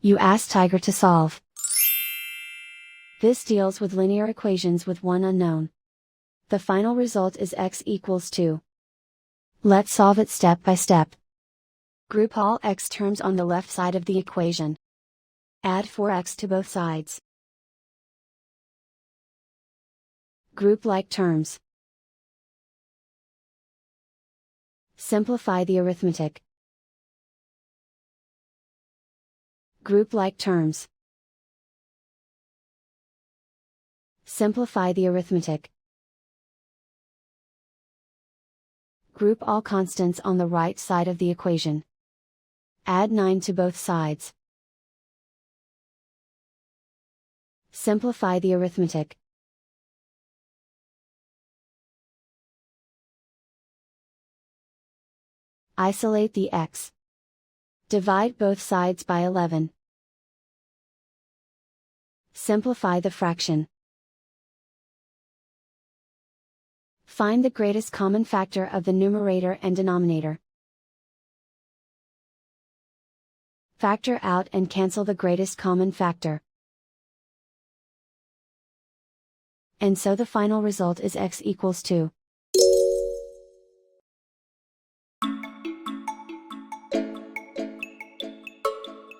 You ask Tiger to solve. This deals with linear equations with one unknown. The final result is x equals 2. Let's solve it step by step. Group all x terms on the left side of the equation. Add 4x to both sides. Group like terms. Simplify the arithmetic. Group like terms. Simplify the arithmetic. Group all constants on the right side of the equation. Add 9 to both sides. Simplify the arithmetic. Isolate the x. Divide both sides by 11. Simplify the fraction. Find the greatest common factor of the numerator and denominator. Factor out and cancel the greatest common factor. And so the final result is x equals 2.